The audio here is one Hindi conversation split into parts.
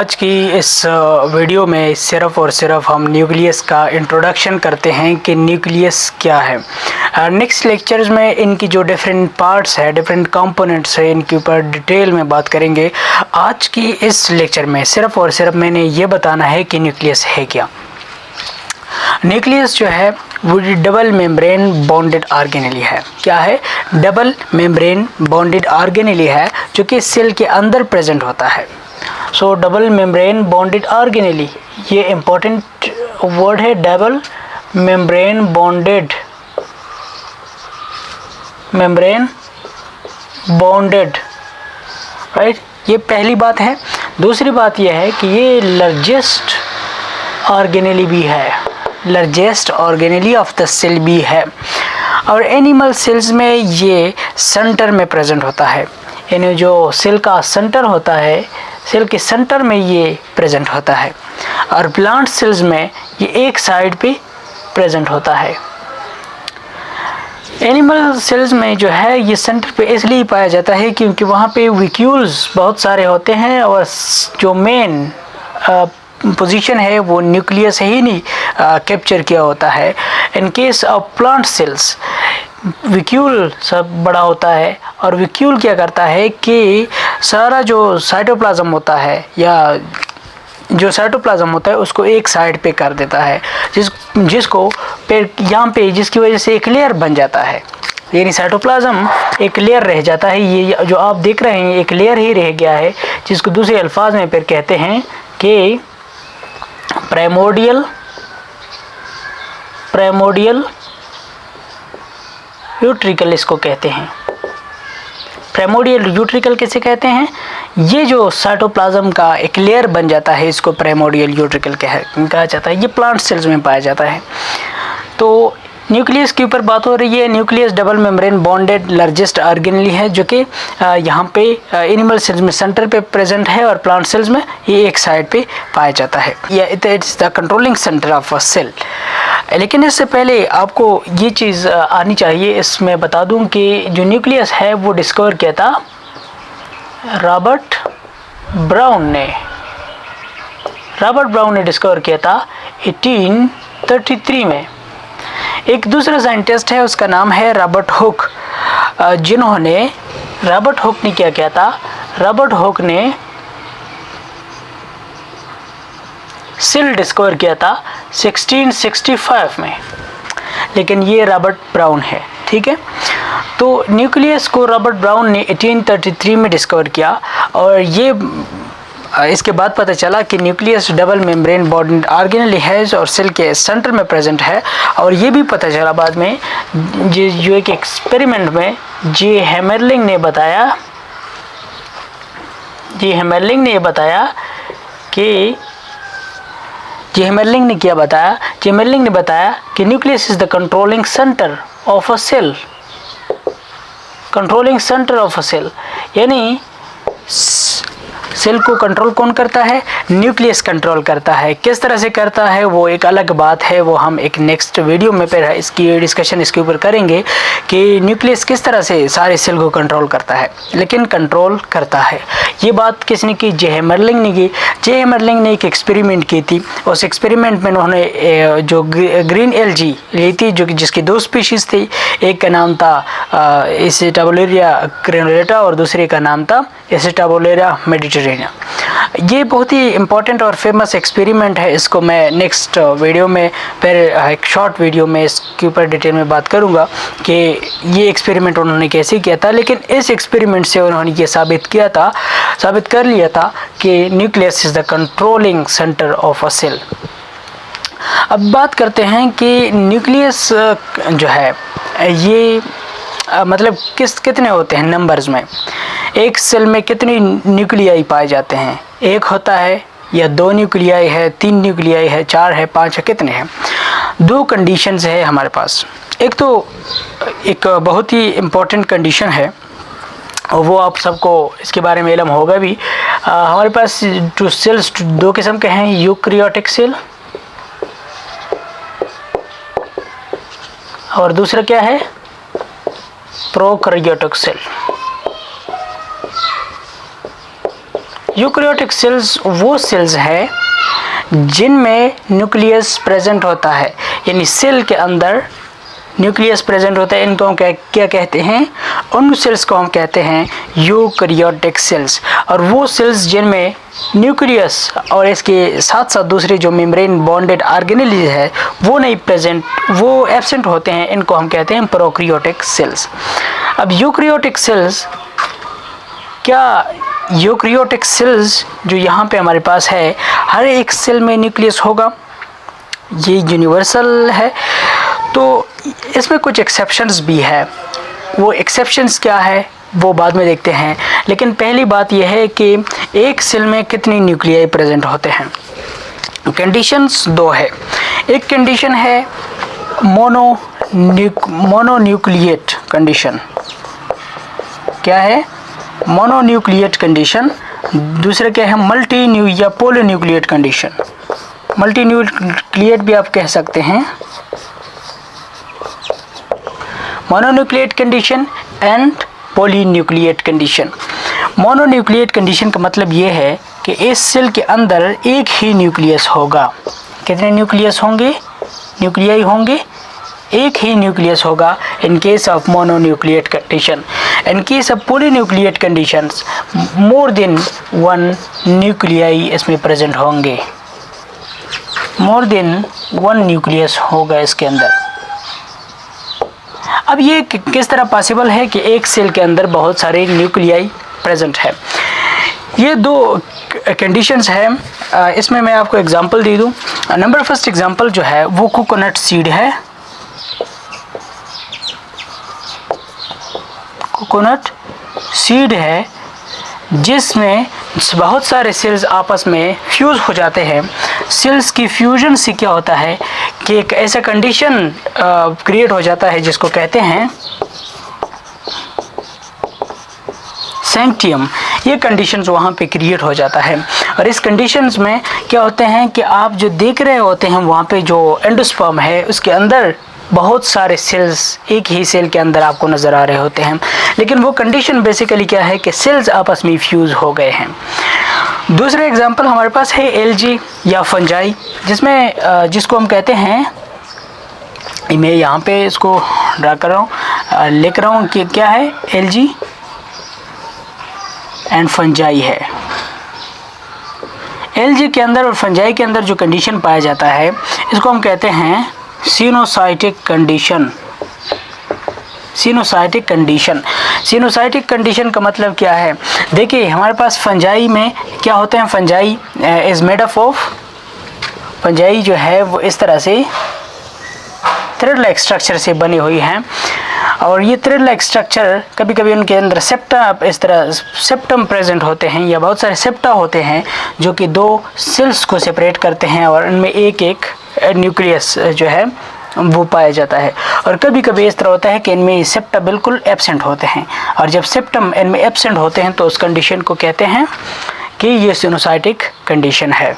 आज की इस वीडियो में सिर्फ और सिर्फ हम न्यूक्लियस का इंट्रोडक्शन करते हैं कि न्यूक्लियस क्या है। नेक्स्ट लेक्चर्स में इनकी जो डिफरेंट पार्ट्स है, डिफरेंट कंपोनेंट्स है, इनके ऊपर डिटेल में बात करेंगे। आज की इस लेक्चर में सिर्फ और सिर्फ मैंने ये बताना है कि न्यूक्लियस है क्या। न्यूक्लियस जो है वो डबल मेम्ब्रेन बॉन्डेड ऑर्गेनेली है। क्या है? डबल मेम्ब्रेन बॉन्डेड ऑर्गेनेली है जो कि सेल के अंदर प्रेजेंट होता है। सो डबल मेम्ब्रेन बॉन्डेड ऑर्गेनेली, ये इम्पोर्टेंट वर्ड है। Double membrane bonded, membrane bonded, right, ये पहली बात है। दूसरी बात यह है कि ये लार्जेस्ट ऑर्गेनेली भी है, largest organelle of the cell भी है। और एनिमल सेल्स में ये सेंटर में प्रेजेंट होता है, यानी जो सेल का सेंटर होता है, सेल के सेंटर में ये प्रेजेंट होता है। और प्लांट सेल्स में ये एक साइड पे प्रेजेंट होता है। एनिमल सेल्स में जो है ये सेंटर पे इसलिए पाया जाता है क्योंकि वहाँ पे विक्यूल्स बहुत सारे होते हैं और जो मेन पोजीशन है वो न्यूक्लियस ही नहीं कैप्चर किया होता है। इन केस ऑफ प्लांट सेल्स विक्यूल सब बड़ा होता है और विक्यूल क्या करता है कि सारा जो साइटोप्लाज्म होता है या जो साइटोप्लाज्म होता है उसको एक साइड पे कर देता है, जिसको फिर यहाँ पे जिसकी वजह से एक लेयर बन जाता है, यानी साइटोप्लाज्म एक लेयर रह जाता है। ये जो आप देख रहे हैं एक लेयर ही रह गया है, जिसको दूसरे अल्फाज में फिर कहते हैं कि प्राइमोर्डियल यूट्रिकल, इसको कहते हैं। प्राइमोर्डियल यूट्रिकल किसे कहते हैं? ये जो साइटोप्लाज्म का एक लेयर बन जाता है इसको प्राइमोर्डियल यूट्रिकल कहा जाता है। ये प्लांट सेल्स में पाया जाता है। तो न्यूक्लियस के ऊपर बात हो रही है। Nucleus double membrane bonded largest organelle है जो कि यहाँ पे एनिमल सेल्स में सेंटर पे प्रेजेंट है और प्लांट सेल्स में ये एक साइड पे पाया जाता है। It's the controlling centre of a cell. लेकिन इससे पहले आपको ये चीज़ आनी चाहिए, इसमें बता दूं कि जो न्यूक्लियस है वो डिस्कवर किया था रॉबर्ट ब्राउन ने डिस्कवर किया था 1833 में। एक दूसरा साइंटिस्ट है, उसका नाम है रॉबर्ट हुक, रॉबर्ट हुक ने क्या किया था? रॉबर्ट हुक ने सेल डिस्कवर किया था 1665 में, लेकिन ये रॉबर्ट ब्राउन है, ठीक है। तो न्यूक्लियस को रॉबर्ट ब्राउन ने 1833 में डिस्कवर किया और ये इसके बाद पता चला कि nucleus double membrane bonded organelle है और सेल के सेंटर में प्रेजेंट है। और ये भी पता चला बाद में जो एक एक्सपेरिमेंट में जे हेमरलिंग ने बताया कि nucleus is the controlling centre of a cell. यानी सेल को कंट्रोल कौन करता है? न्यूक्लियस कंट्रोल करता है। किस तरह से करता है वो एक अलग बात है, वो हम एक नेक्स्ट वीडियो में फिर इसकी डिस्कशन इसके ऊपर करेंगे कि न्यूक्लियस किस तरह से सारे सेल को कंट्रोल करता है, लेकिन कंट्रोल करता है। ये बात किसने की? जे हेमरलिंग ने की। जे हेमरलिंग ने एक एक्सपेरिमेंट की थी। उस एक्सपेरिमेंट में उन्होंने जो ग्रीन एल्गी ली थी, जो कि जिसकी दो स्पीशीज़ थी, एक का नाम था एसिटाबुलेरिया ग्रेनुलेटा और दूसरे का नाम था एसिटाबुलेरिया मेडिटेरियना। ये बहुत ही इम्पोर्टेंट और फेमस एक्सपेरिमेंट है। इसको मैं नेक्स्ट वीडियो में फिर एक शॉर्ट वीडियो में इसके ऊपर डिटेल में बात करूँगा कि ये एक्सपेरिमेंट उन्होंने कैसे किया था। लेकिन इस एक्सपेरिमेंट से उन्होंने ये साबित कर लिया था कि nucleus is the controlling centre of a cell. अब बात करते हैं कि न्यूक्लियस जो है ये मतलब कितने होते हैं नंबर्स में। एक सेल में कितने न्यूक्लियाई पाए जाते हैं? एक होता है या दो न्यूक्लियाई है, तीन न्यूक्लियाई है, चार है, पांच है, कितने हैं? दो कंडीशंस है हमारे पास। एक तो एक बहुत ही इम्पोर्टेंट कंडीशन है और वो आप सबको इसके बारे में इल्म होगा भी। हमारे पास जो सेल्स दो किस्म के हैं, यूकैरियोटिक सेल और दूसरा क्या है? Prokaryotic cell. यूकैरियोटिक सेल्स वो सेल्स है जिनमें न्यूक्लियस प्रेजेंट होता है, यानी सेल के अंदर न्यूक्लियस प्रेजेंट होता है। इनको हम क्या कहते हैं? उन सेल्स को हम कहते हैं यूकैरियोटिक सेल्स। और वो सेल्स जिनमें न्यूक्लियस और इसके साथ साथ दूसरे जो मेम्ब्रेन बॉन्डेड ऑर्गेनेल है वो नहीं प्रेजेंट, वो एब्सेंट होते हैं, इनको हम कहते हैं प्रोकैरियोटिक सेल्स। अब यूकैरियोटिक सेल्स, क्या यूकैरियोटिक सेल्स जो यहाँ पे हमारे पास है, हर एक सेल में न्यूक्लियस होगा? ये यूनिवर्सल है। तो इसमें कुछ एक्सेप्शंस भी है। वो एक्सेप्शंस क्या है वो बाद में देखते हैं, लेकिन पहली बात यह है कि एक सेल में कितनी न्यूक्लियाई प्रेजेंट होते हैं। कंडीशंस दो है। एक कंडीशन है मोनोन्यूक्लिएट कंडीशन। क्या है? मोनोन्यूक्लिएट कंडीशन। दूसरे क्या है? मल्टी या पॉलीन्यूक्लिएट कंडीशन। मल्टीन्यूक्लिएट भी आप कह सकते हैं, मोनोन्यूक्लिएट कंडीशन एंड पॉलीन्यूक्लिएट कंडीशन। मोनोन्यूक्लिएट कंडीशन का मतलब ये है कि इस सेल के अंदर एक ही न्यूक्लियस होगा। कितने न्यूक्लियस होंगे? न्यूक्लियाई होंगे, एक ही न्यूक्लियस होगा in case of mononucleate condition. In case of polynucleate conditions more than one nuclei इसमें प्रेजेंट होंगे, मोर देन वन न्यूक्लियस होगा इसके अंदर। अब ये किस तरह पॉसिबल है कि एक सेल के अंदर बहुत सारे न्यूक्लियाई प्रेजेंट है? ये दो कंडीशंस है। इसमें मैं आपको एग्जांपल दे दूं। नंबर फर्स्ट एग्जांपल जो है वो कोकोनट सीड है। कोकोनट सीड है जिसमें बहुत सारे सेल्स आपस में फ्यूज़ हो जाते हैं। सेल्स की फ्यूजन से क्या होता है कि एक ऐसा कंडीशन क्रिएट हो जाता है जिसको कहते हैं सैंक्टियम। ये कंडीशंस वहाँ पे क्रिएट हो जाता है। और इस कंडीशंस में क्या होते हैं कि आप जो देख रहे होते हैं वहाँ पे जो एंडोस्पर्म है उसके अंदर बहुत सारे सेल्स एक ही सेल के अंदर आपको नज़र आ रहे होते हैं, लेकिन वो कंडीशन बेसिकली क्या है कि सेल्स आपस में फ्यूज़ हो गए हैं। दूसरा एग्जांपल हमारे पास है एलजी या फंजाई, जिसको हम कहते हैं, मैं यहाँ पे इसको ड्रा कर रहा हूँ, लिख रहा हूँ कि क्या है, एलजी एंड फंजाई है। एलजी के अंदर और फंजाई के अंदर जो कंडीशन पाया जाता है इसको हम कहते हैं coenocytic condition. Coenocytic condition, coenocytic condition का मतलब क्या है? देखिए हमारे पास फंजाई में क्या होते हैं, fungi is made up of, fungi जो है वो इस तरह से थ्रेड लाइक स्ट्रक्चर से बनी हुई हैं। और ये थ्रेड लाइक स्ट्रक्चर कभी कभी उनके अंदर सेप्टा, इस तरह सेप्टम प्रेजेंट होते हैं या बहुत सारे सेप्टा होते हैं जो कि दो सेल्स को सेपरेट करते हैं और इनमें एक एक न्यूक्लियस जो है वो पाया जाता है। और कभी कभी इस तरह होता है कि इनमें सेप्टा बिल्कुल एब्सेंट होते हैं, और जब सेप्टम इनमें एब्सेंट होते हैं तो उस कंडीशन को कहते हैं कि ये सिनोसाइटिक कंडीशन है।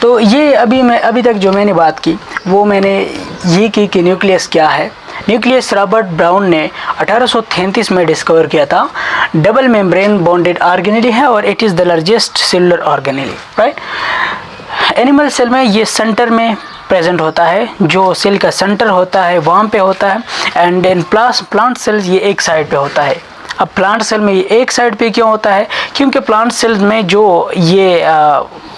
तो ये अभी तक जो मैंने बात की वो मैंने ये की कि न्यूक्लियस क्या है। न्यूक्लियस रॉबर्ट ब्राउन ने 1833 में डिस्कवर किया था। डबल मेम्ब्रेन बॉन्डेड ऑर्गेनेली है और it is the largest cellular organelle, right. Animal cell में ये सेंटर में प्रेजेंट होता है, जो सेल का सेंटर होता है वहाँ पे होता है। एंड इन प्लांट सेल्स ये एक साइड पे होता है। अब प्लांट सेल में ये एक साइड पे क्यों होता है? क्योंकि प्लांट सेल्स में जो ये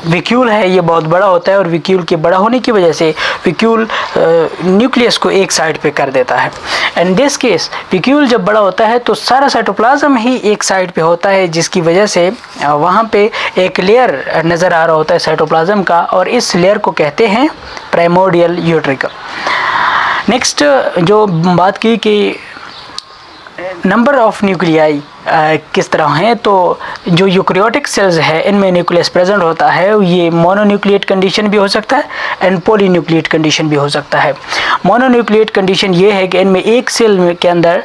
विक्यूल है ये बहुत बड़ा होता है, और विक्यूल के बड़ा होने की वजह से विक्यूल न्यूक्लियस को एक साइड पे कर देता है। इन दिस केस विक्यूल जब बड़ा होता है तो सारा साइटोप्लाज्म ही एक साइड पे होता है, जिसकी वजह से वहाँ पे एक लेयर नज़र आ रहा होता है साइटोप्लाज्म का, और इस लेयर को कहते हैं प्राइमोर्डियल यूट्रिकल। नेक्स्ट जो बात की कि नंबर ऑफ न्यूक्लियाई किस तरह हैं, तो जो यूकैरियोटिक सेल्स है इनमें न्यूक्लियस प्रेजेंट होता है। ये मोनोन्यूक्लिएट कंडीशन भी हो सकता है एंड पॉलीन्यूक्लिएट कंडीशन भी हो सकता है। मोनोन्यूक्लिएट कंडीशन ये है कि इनमें एक सेल के अंदर,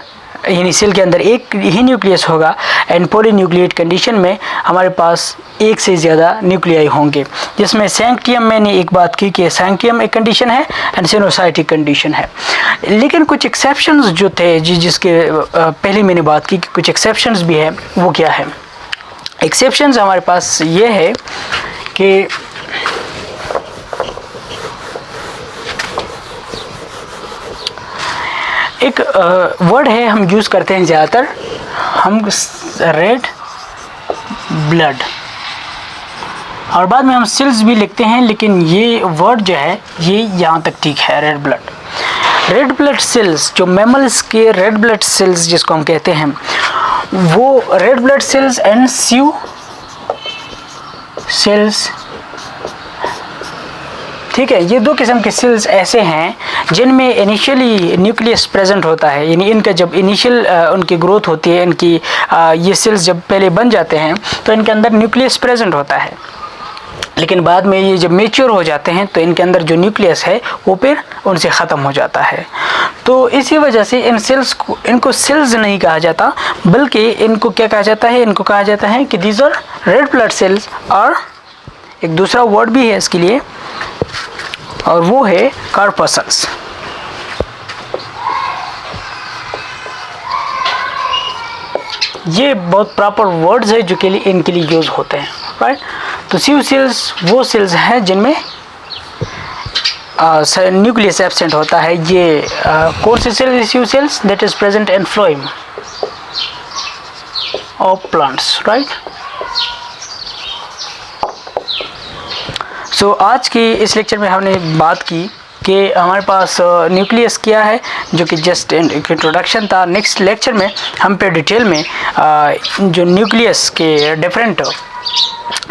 यानी सेल के अंदर एक ही न्यूक्लियस होगा। एंड पॉलीन्यूक्लिएट कंडीशन में हमारे पास एक से ज़्यादा न्यूक्लियाई होंगे, जिसमें सैंक्टियम मैंने एक बात की कि सैंक्टियम एक कंडीशन है एंड सिनोसाइटिक कंडीशन है। लेकिन कुछ एक्सेप्शंस जो थे जिसके पहले मैंने बात की कि कुछ एक्सेप्शंस भी है, वो क्या है? एक्सेप्शंस हमारे पास ये है कि एक वर्ड है हम यूज़ करते हैं ज़्यादातर, हम रेड ब्लड, और बाद में हम सेल्स भी लिखते हैं, लेकिन ये वर्ड जो है ये यहाँ तक ठीक है, red blood. Red blood cells, जो मैमल्स के रेड ब्लड सेल्स जिसको हम कहते हैं, वो red blood cells and sieve cells, ठीक है, ये दो किस्म के सेल्स ऐसे हैं जिनमें इनिशियली न्यूक्लियस प्रेजेंट होता है, यानी इनका जब इनिशियल उनकी ग्रोथ होती है, इनकी ये सेल्स जब पहले बन जाते हैं तो इनके अंदर न्यूक्लियस प्रेजेंट होता है, लेकिन बाद में ये जब मेच्योर हो जाते हैं तो इनके अंदर जो न्यूक्लियस है वो फिर उनसे ख़त्म हो जाता है। तो इसी वजह से इन सेल्स को, इनको सेल्स नहीं कहा जाता, बल्कि इनको क्या कहा जाता है, इनको कहा जाता है कि these are red blood cells, और एक दूसरा वर्ड भी है इसके लिए और वो है कॉर्पसल्स। ये बहुत प्रॉपर वर्ड्स है जो के लिए इनके लिए यूज़ होते हैं, राइट। तो स्यू सेल्स वो सेल्स हैं जिनमें न्यूक्लियस एब्सेंट होता है। ये कौन सी cells, sieve cells that is present in phloem of plants, right. So आज के इस लेक्चर में हमने बात की कि हमारे पास न्यूक्लियस क्या है, जो कि जस्ट इंट्रोडक्शन था। नेक्स्ट लेक्चर में हम पे डिटेल में जो न्यूक्लियस के डिफरेंट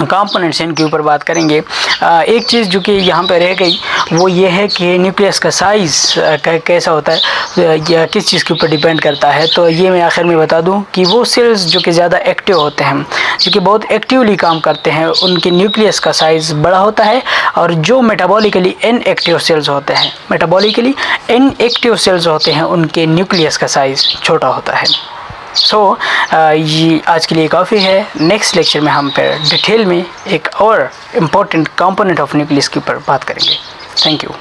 कंपोनेंट्स इनके ऊपर बात करेंगे। एक चीज़ जो कि यहाँ पे रह गई वो ये है कि न्यूक्लियस का साइज़ कैसा होता है या किस चीज़ के ऊपर डिपेंड करता है। तो ये मैं आखिर में बता दूँ कि वो सेल्स जो कि ज़्यादा एक्टिव होते हैं, जो कि बहुत एक्टिवली काम करते हैं, उनके न्यूक्लियस का साइज़ बड़ा होता है, और जो मेटाबॉलिकली इनएक्टिव सेल्स होते हैं, मेटाबॉलिकली इनएक्टिव सेल्स होते हैं, उनके न्यूक्लियस का साइज़ छोटा होता है। ये आज के लिए काफ़ी है। नेक्स्ट लेक्चर में हम फिर डिटेल में एक और इम्पोर्टेंट कंपोनेंट ऑफ न्यूक्लियस के ऊपर बात करेंगे। Thank you.